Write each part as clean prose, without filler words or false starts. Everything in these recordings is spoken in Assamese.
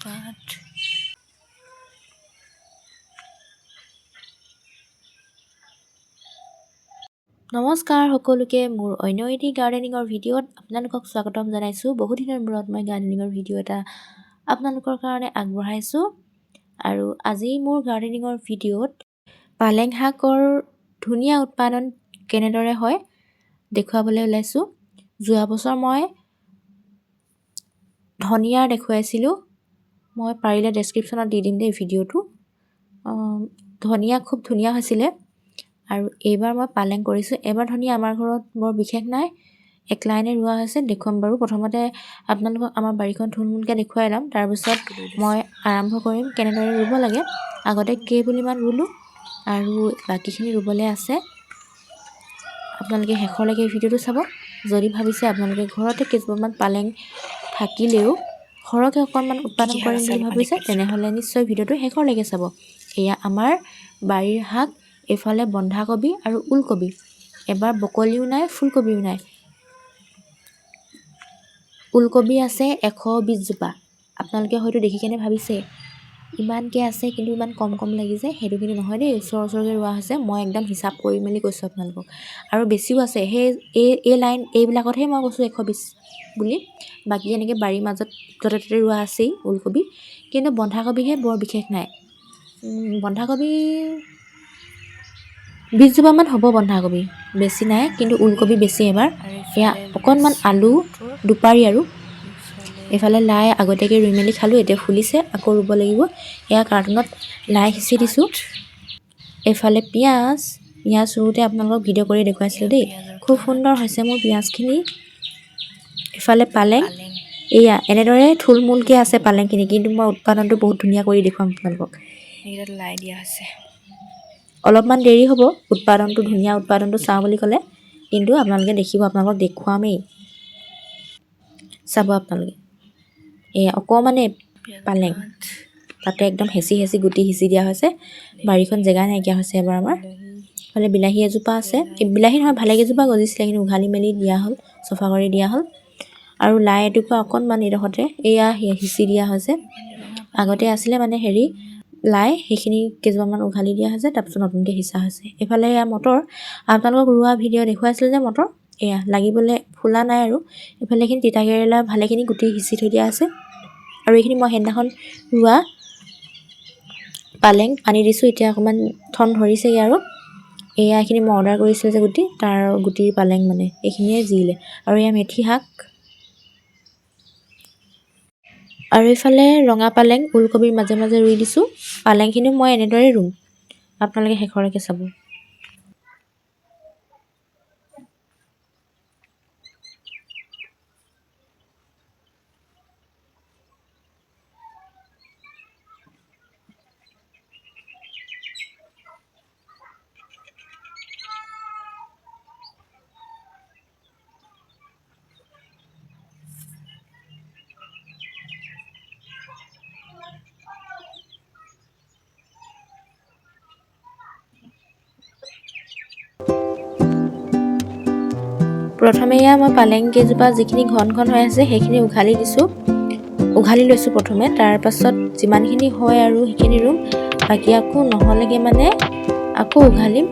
পাত নমস্কাৰ সকলোকে মোৰ অন্য এটি গাৰ্ডেনিঙৰ ভিডিঅ'ত আপোনালোকক স্বাগতম জনাইছোঁ। বহু দিনৰ মূৰত মই গাৰ্ডেনিঙৰ ভিডিঅ' এটা আপোনালোকৰ কাৰণে আগবঢ়াইছোঁ আৰু আজি মোৰ গাৰ্ডেনিঙৰ ভিডিঅ'ত পালেং শাকৰ ধুনীয়া উৎপাদন কেনেদৰে হয় দেখুৱাবলৈ ওলাইছোঁ। যোৱা বছৰ মই ধনিয়াৰ দেখুৱাইছিলোঁ, মই পাৰিলে ডেছক্ৰিপশ্যনত দি দিম দেই ভিডিঅ'টো। ধনিয়া খুব ধুনীয়া হৈছিলে আৰু এইবাৰ মই পালেং কৰিছোঁ। এবাৰ ধনিয়া আমাৰ ঘৰত বৰ বিশেষ নাই, এক লাইনে ৰোৱা হৈছে, দেখুৱাম বাৰু। প্ৰথমতে আপোনালোকক আমাৰ বাৰীখন থুলমূলকৈ দেখুৱাই ল'ম, তাৰপিছত মই আৰম্ভ কৰিম কেনেদৰে ৰুব লাগে। আগতে কেইপুলিমান ৰুলোঁ আৰু বাকীখিনি ৰুবলৈ আছে। আপোনালোকে শেষলৈকে ভিডিঅ'টো চাব। যদি ভাবিছে আপোনালোকে ঘৰতে কেইজোপামান পালেং থাকিলেও সৰহকৈ অকণমান উৎপাদন কৰিম বুলি ভাবিছে, তেনেহ'লে নিশ্চয় ভিডিঅ'টো শেষলৈকে চাব। এয়া আমাৰ বাৰীৰ শাক, এইফালে বন্ধাকবি আৰু ওলকবি। এবাৰ বকলিও নাই, ফুলকবিও নাই। ওলকবি আছে 120 জোপা। আপোনালোকে হয়তো দেখি কেনে ভাবিছে ইমানকৈ আছে কিন্তু ইমান কম কম লাগিছে, সেইটো কিন্তু নহয় দেই, ওচৰকৈ ৰোৱা হৈছে। মই একদম হিচাপ কৰি মেলি কৈছোঁ আপোনালোকক। আৰু বেছিও আছে, সেই এই লাইন এইবিলাকতহে মই কৈছোঁ 120 বুলি। বাকী এনেকৈ বাৰীৰ মাজত য'তে ত'তে ৰোৱা আছেই ওলকবি, কিন্তু বন্ধাকবিহে বৰ বিশেষ নাই। বন্ধাকবি 20 জোপামান হ'ব বন্ধাকবি, বেছি নাই, কিন্তু ওলকবি বেছি এবাৰ। এয়া অকণমান আলু দুপাৰি আৰু এইফালে লাই আগতীয়াকৈ ৰুই মেলি খালোঁ, এতিয়া ফুলিছে, আকৌ ৰুব লাগিব। এয়া কাৰ্টুনত লাই সিঁচি দিছোঁ। এইফালে পিঁয়াজ ৰুওঁতে আপোনালোকক ভিডিঅ' কৰি দেখুৱাইছিলোঁ দেই, খুব সুন্দৰ হৈছে মোৰ পিঁয়াজখিনি। এইফালে পালেং, এয়া এনেদৰে থুলমূলকৈ আছে পালেংখিনি, কিন্তু মই উৎপাদনটো বহুত ধুনীয়া কৰি দেখুৱাম আপোনালোকক। এইকেইটাত লাই দিয়া হৈছে। অলপমান দেৰি হ'ব উৎপাদনটো, ধুনীয়া উৎপাদনটো চাওঁ বুলি ক'লে, কিন্তু আপোনালোকে দেখিব, আপোনালোকক দেখুৱামেই, চাব আপোনালোকে। এয়া অকণমানে পালেং, তাতে একদম হেঁচি হেঁচি গুটি সিঁচি দিয়া হৈছে। বাৰীখন জেগা নাইকিয়া হৈছে এবাৰ আমাৰ। এইফালে বিলাহী এজোপা আছে, বিলাহী নহয় ভালেকেইজোপা গজিছিলে, কিন্তু উঘালি মেলি দিয়া হ'ল, চফা কৰি দিয়া হ'ল। আৰু লাই এটুকুৰা অকণমান এইডোখৰতে এয়া সিঁচি দিয়া হৈছে। আগতে আছিলে মানে লাই, সেইখিনি কেইজোপামান উঘালি দিয়া হৈছে, তাৰপিছত নতুনকৈ সিঁচা হৈছে। এইফালে এয়া মটৰ, আপোনালোকক ৰোৱা ভিডিঅ' দেখুৱাইছিলোঁ যে মটৰ, এয়া লাগিবলৈ ফুলা নাই আৰু। এইফালে এইখিনি তিতাকেৰেলা ভালেখিনি গুটি সিঁচি থৈ দিয়া আছে। আৰু এইখিনি মই সেইদিনাখন ৰোৱা পালেং পানী দিছোঁ, এতিয়া অকণমান ঠন ধৰিছেগৈ আৰু। এয়া এইখিনি মই অৰ্ডাৰ কৰিছিলোঁ যে গুটি, তাৰ গুটিৰ পালেং মানে এইখিনিয়ে জিলে। আৰু এয়া মেথি শাক, আৰু এইফালে ৰঙা পালেং ওলকবিৰ মাজে মাজে ৰুই দিছোঁ। পালেংখিনিও মই এনেদৰে ৰুম, আপোনালোকে শেষলৈকে চাব। প্ৰথমে এয়া মই পালেং কেইজোপা যিখিনি ঘন ঘন হৈ আছে সেইখিনি উঘালি লৈছোঁ প্ৰথমে, তাৰপাছত যিমানখিনি হয় আৰু সেইখিনি ৰুম, বাকী আকৌ নহ'লেগৈ মানে আকৌ উঘালিম।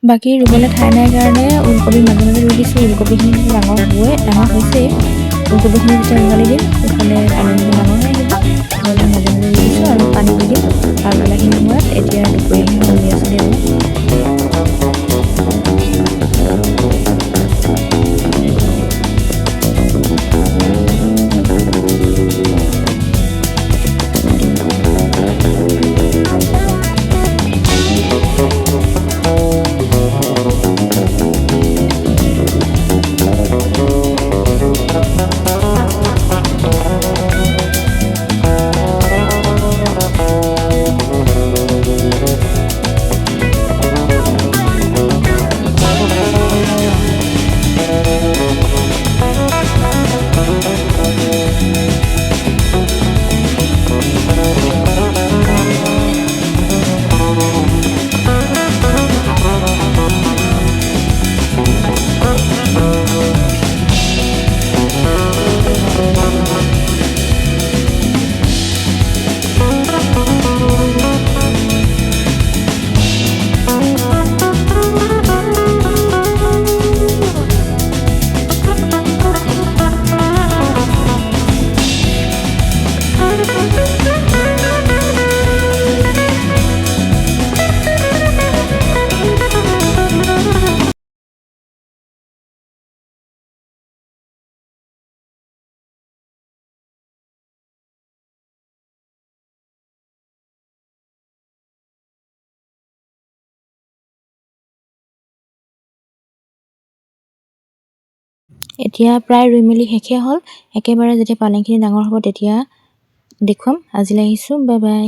বাকী ৰুবলৈ ঠাই নাই কাৰণে ওলকবি মাজে মাজে ৰুই দিছোঁ। ওলকবিখিনি ডাঙৰ হৈছেই। ওলকবিখিনি যেতিয়া উঘালি দিম ইফালে পালেংখিনি ডাঙৰ হৈ আহিব। মাজে মাজে ৰুই দিছোঁ আৰু পানী দি দিম। পাছবেলাখিনি সময়ত এতিয়া দুপৰীয়াখিনি ৰুই আছোঁ দেই। এতিয়া প্ৰায় ৰুই মেলি শেষেই হ'ল। একেবাৰে যেতিয়া পালেংখিনি ডাঙৰ হ'ব তেতিয়া দেখুৱাম। আজিলৈ আহিছোঁ, বাই বাই।